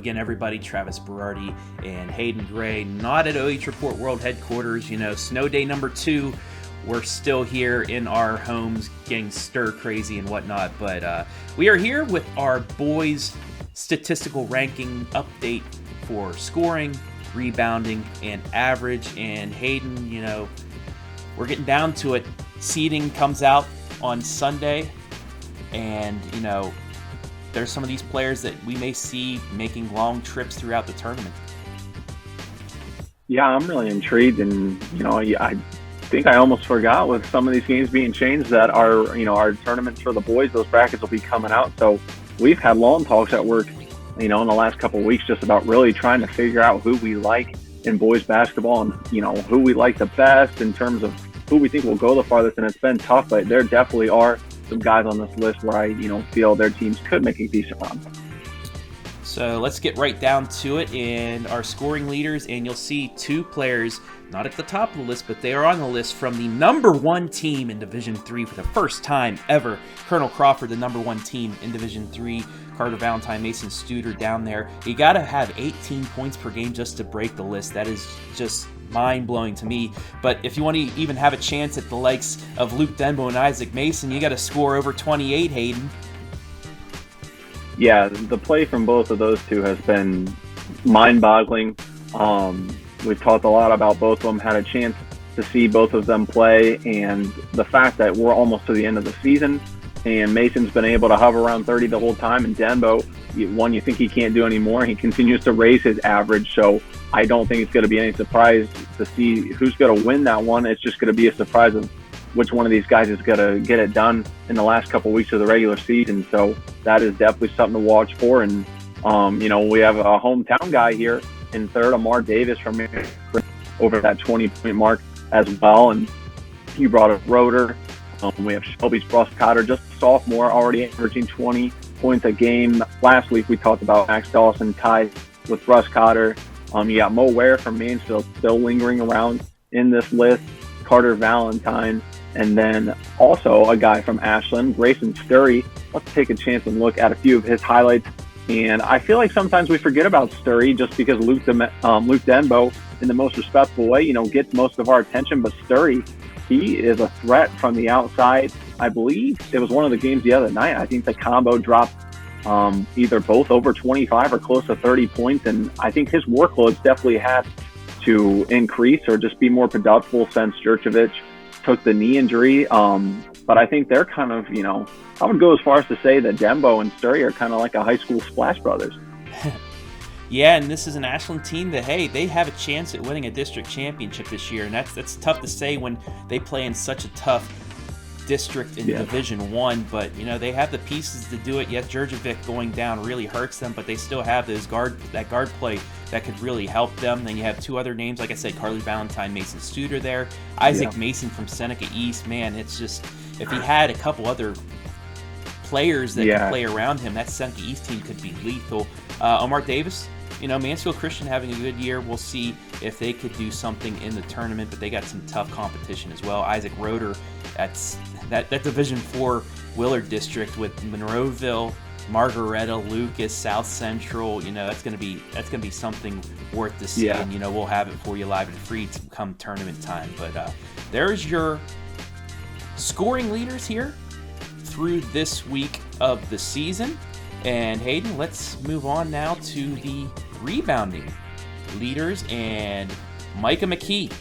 again, everybody. Travis Berardi and Hayden Gray, not at OH Report World Headquarters. Snow day number 2. We're still here in our homes getting stir crazy and whatnot. But we are here with our boys' statistical ranking update for scoring, rebounding, and average. And Hayden, we're getting down to it. Seeding comes out on Sunday. And, there's some of these players that we may see making long trips throughout the tournament. Yeah, I'm really intrigued, and I think I almost forgot with some of these games being changed that our tournaments for the boys, those brackets will be coming out. So we've had long talks at work, in the last couple of weeks, just about really trying to figure out who we like in boys basketball and who we like the best in terms of who we think will go the farthest. And it's been tough, but there definitely are some guys on this list where I, feel their teams could make a decent run. So let's get right down to it in our scoring leaders, and you'll see 2 players not at the top of the list, but they are on the list from the number 1 team in Division III for the first time ever. Colonel Crawford, the number 1 team in Division III. Carter Valentine, Mason Studer down there. You got to have 18 points per game just to break the list. That is just mind-blowing to me. But if you want to even have a chance at the likes of Luke Denbo and Isaac Mason, you got to score over 28, Hayden. Yeah, the play from both of those two has been mind-boggling. We've talked a lot about both of them, had a chance to see both of them play, and the fact that we're almost to the end of the season, and Mason's been able to hover around 30 the whole time, and Denbo, one you think he can't do anymore, he continues to raise his average, so I don't think it's going to be any surprise to see who's going to win that one. It's just going to be a surprise of which one of these guys is going to get it done in the last couple of weeks of the regular season. So that is definitely something to watch for. And, we have a hometown guy here in third, Amar Davis from over that 20-point mark as well. And he brought a rotor. We have Shelby Bruscotter, just a sophomore, already averaging 20 points a game. Last week we talked about Max Dawson tied with Bruscotter. You got Mo Ware from Mansfield still lingering around in this list, Carter Valentine, and then also a guy from Ashland, Grayson Sturry. Let's take a chance and look at a few of his highlights. And I feel like sometimes we forget about Sturry just because Luke Denbo, in the most respectful way, gets most of our attention. But Sturry, he is a threat from the outside. I believe it was one of the games the other night. I think the combo dropped either both over 25 or close to 30 points. And I think his workload's definitely had to increase or just be more productive since Jurcevic took the knee injury. But I think they're kind of, I would go as far as to say that Denbo and Sturry are kind of like a high school Splash Brothers. Yeah, and this is an Ashland team that, hey, they have a chance at winning a district championship this year. And that's tough to say when they play in such a tough district in Division 1, but they have the pieces to do it. Yet Jurcevic going down really hurts them, but they still have that guard play that could really help them. Then you have 2 other names, like I said, Carly Valentine, Mason Studer there, Isaac Mason from Seneca East. Man, it's just, if he had a couple other players that could play around him, that Seneca East team could be lethal. Omar Davis, Mansfield Christian having a good year. We'll see if they could do something in the tournament, but they got some tough competition as well. Isaac Roeder, that's that Division 4 Willard district with Monroeville, Margaretta, Lucas, South Central. That's gonna be something worth to see. And we'll have it for you live and free to come tournament time. But there's your scoring leaders here through this week of the season. And Hayden, let's move on now to the rebounding leaders, and Micah McKee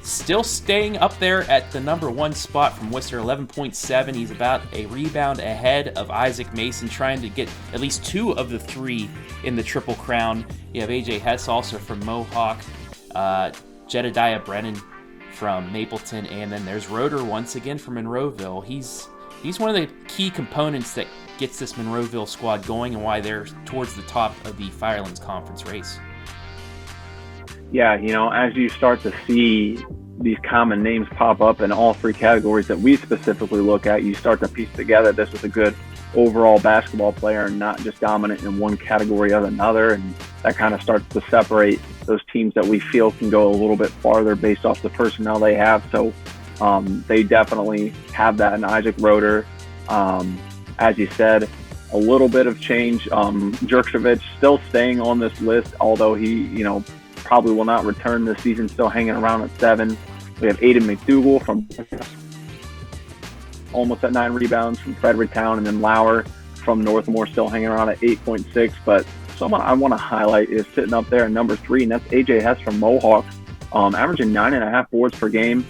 still staying up there at the number 1 spot from Worcester, 11.7. He's about a rebound ahead of Isaac Mason, trying to get at least 2 of the 3 in the Triple Crown. You have AJ Hess also from Mohawk, Jedediah Brennan from Mapleton, and then there's Roeder once again from Monroeville. He's one of the key components that gets this Monroeville squad going and why they're towards the top of the Firelands Conference race. Yeah, as you start to see these common names pop up in all 3 categories that we specifically look at, you start to piece together this is a good overall basketball player and not just dominant in one category or another. And that kind of starts to separate those teams that we feel can go a little bit farther based off the personnel they have. So they definitely have that in Isaac Roeder. As you said, a little bit of change. Jurkovic still staying on this list, although he, probably will not return this season, still hanging around at 7. We have Hayden McDougal from almost at 9 rebounds from Fredericktown, and then Lauer from Northmore still hanging around at 8.6. But someone I want to highlight is sitting up there at number 3, and that's AJ Hess from Mohawk, averaging 9.5 boards per game.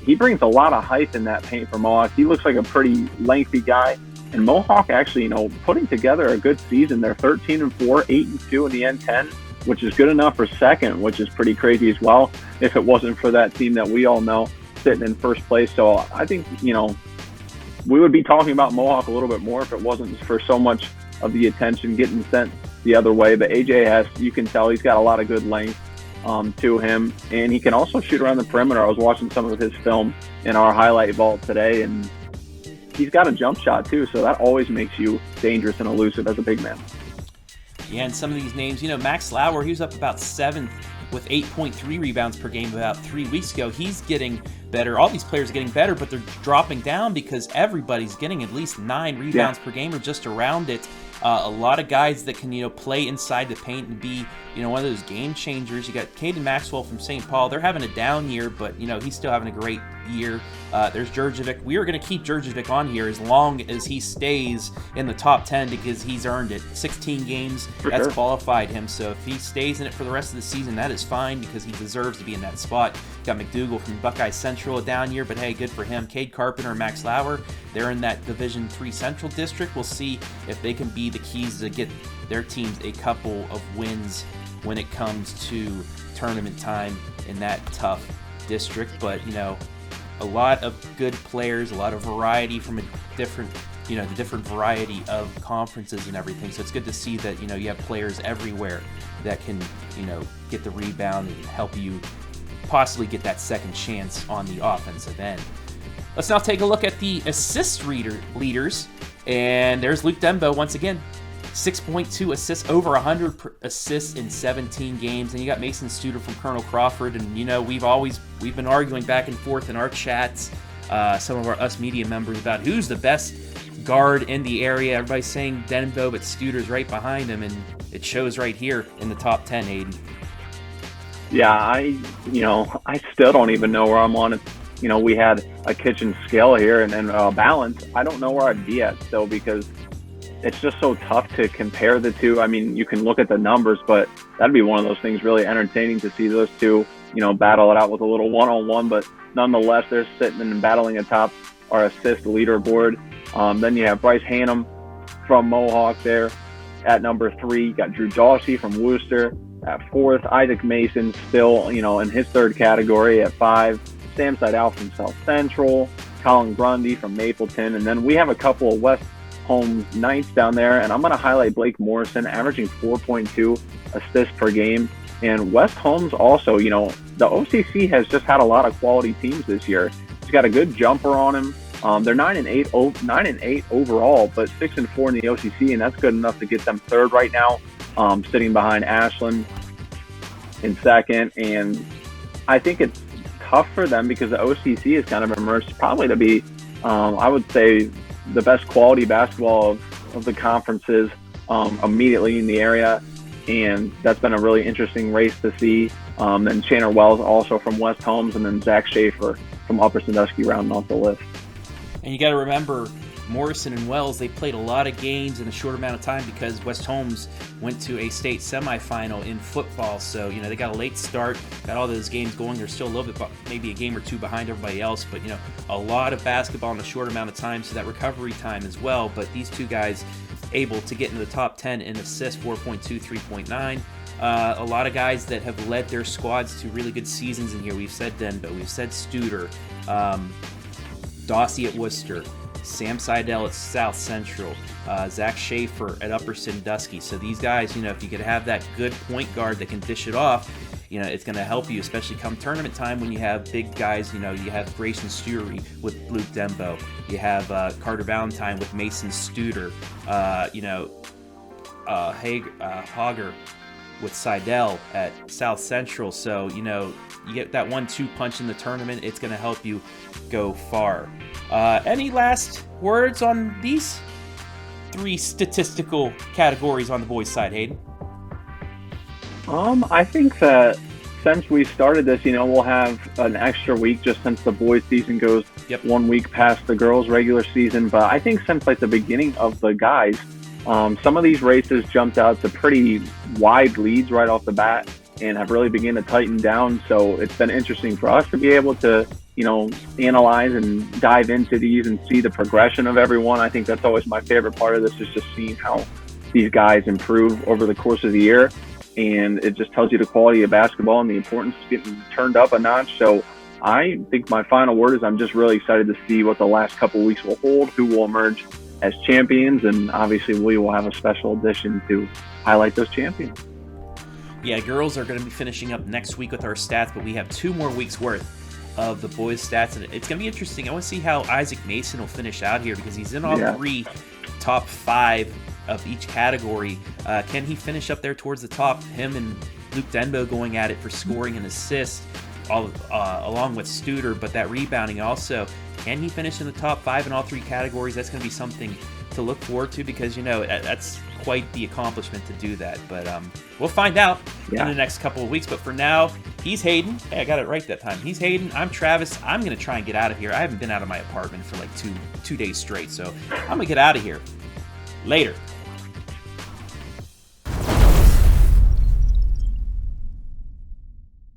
He brings a lot of height in that paint for Mohawk. He looks like a pretty lengthy guy. And Mohawk actually, putting together a good season. They're 13-4, 8-2 in the N10, which is good enough for second, which is pretty crazy as well, if it wasn't for that team that we all know sitting in first place. So I think, we would be talking about Mohawk a little bit more if it wasn't for so much of the attention getting sent the other way. But AJ Hess, you can tell he's got a lot of good length to him, and he can also shoot around the perimeter. I was watching some of his film in our highlight vault today, and he's got a jump shot too, so that always makes you dangerous and elusive as a big man. Yeah, and some of these names, Max Lauer, he was up about 7th with 8.3 rebounds per game about 3 weeks ago. He's getting better. All these players are getting better, but they're dropping down because everybody's getting at least 9 rebounds per game or just around it. A lot of guys that can, play inside the paint and be, one of those game changers. You got Caden Maxwell from St. Paul. They're having a down year, but, he's still having a great year. There's Jurkovic. We are going to keep Jurkovic on here as long as he stays in the top 10 because he's earned it. 16 games, that's qualified him. So if he stays in it for the rest of the season, that is fine because he deserves to be in that spot. Got McDougal from Buckeye Central, a down year, but hey, good for him. Cade Carpenter and Max Lauer, they're in that Division III Central District. We'll see if they can be the keys to get their teams a couple of wins when it comes to tournament time in that tough district. But, a lot of good players, a lot of variety from a different, the different variety of conferences and everything. So it's good to see that, you have players everywhere that can, get the rebound and help you possibly get that second chance on the offensive end. Let's now take a look at the assist leaders. And there's Luke Dembo once again. 6.2 assists, over 100 assists in 17 games. And you got Mason Studer from Colonel Crawford. And, we've been arguing back and forth in our chats, some of our US media members, about who's the best guard in the area. Everybody's saying Dembo, but Studer's right behind him. And it shows right here in the top 10, Hayden. Yeah, I still don't even know where I'm on it. We had a kitchen scale here and balance. I don't know where I'd be at still because it's just so tough to compare the two. I mean, you can look at the numbers, but that'd be one of those things really entertaining to see those two, battle it out with a little one-on-one. But nonetheless, they're sitting and battling atop our assist leaderboard. Then you have Bryce Hannum from Mohawk there at number 3. You got Drew Dawsey from Worcester at 4th. Isaac Mason still, in his 3rd category at 5. Sam Seidel from South Central. Colin Grundy from Mapleton. And then we have a couple of West Holmes Knights down there, and I'm going to highlight Blake Morrison, averaging 4.2 assists per game. And West Holmes also, the OCC has just had a lot of quality teams this year. He's got a good jumper on him. They're 9-8 overall, but 6-4 in the OCC, and that's good enough to get them 3rd right now, sitting behind Ashland in 2nd. And I think it's tough for them because the OCC has kind of emerged probably to be, I would say, the best quality basketball of the conferences immediately in the area, and that's been a really interesting race to see. And Shannon Wells also from West Holmes, and then Zach Schaefer from Upper Sandusky rounding off the list. And you got to remember, Morrison and Wells, they played a lot of games in a short amount of time because West Holmes went to a state semifinal in football. So, they got a late start, got all those games going. They're still a little bit, maybe a game or two behind everybody else, but, a lot of basketball in a short amount of time, so that recovery time as well. But these two guys able to get into the top 10 in assists, 4.2, 3.9. A lot of guys that have led their squads to really good seasons in here. We've said Denbo, we've said Studer, Dawsey at Worcester, Sam Seidel at South Central, Zach Schaefer at Upper Sandusky. So these guys, if you could have that good point guard that can dish it off, it's going to help you, especially come tournament time when you have big guys. You have Grayson Stewart with Luke Dembo. You have Carter Valentine with Mason Studer. Hager with Seidel at South Central. So, you get that 1-2 punch in the tournament. It's going to help you go far. Any last words on these? 3 statistical categories on the boys' side, Hayden? I think that since we started this, we'll have an extra week just since the boys' season goes 1 week past the girls' regular season. But I think since like the beginning of the guys, some of these races jumped out to pretty wide leads right off the bat and have really begun to tighten down. So it's been interesting for us to be able to, analyze and dive into these and see the progression of everyone. I think that's always my favorite part of this, is just seeing how these guys improve over the course of the year. And it just tells you the quality of basketball and the importance of getting turned up a notch. So I think my final word is I'm just really excited to see what the last couple of weeks will hold, who will emerge as champions, and obviously we will have a special edition to highlight those champions. Yeah, girls are going to be finishing up next week with our stats, but we have 2 more weeks worth of the boys' stats, and it's going to be interesting. I want to see how Isaac Mason will finish out here, because he's in all 3 top 5 of each category. Can he finish up there towards the top? Him and Luke Denbo going at it for scoring and assists, along with Studer, but that rebounding also. Can he finish in the top 5 in all 3 categories? That's going to be something to look forward to, because that's quite the accomplishment to do that. But we'll find out in the next couple of weeks. But for now, he's Hayden. Hey, I got it right that time. He's Hayden. I'm Travis. I'm going to try and get out of here. I haven't been out of my apartment for like two days straight, so I'm going to get out of here. Later.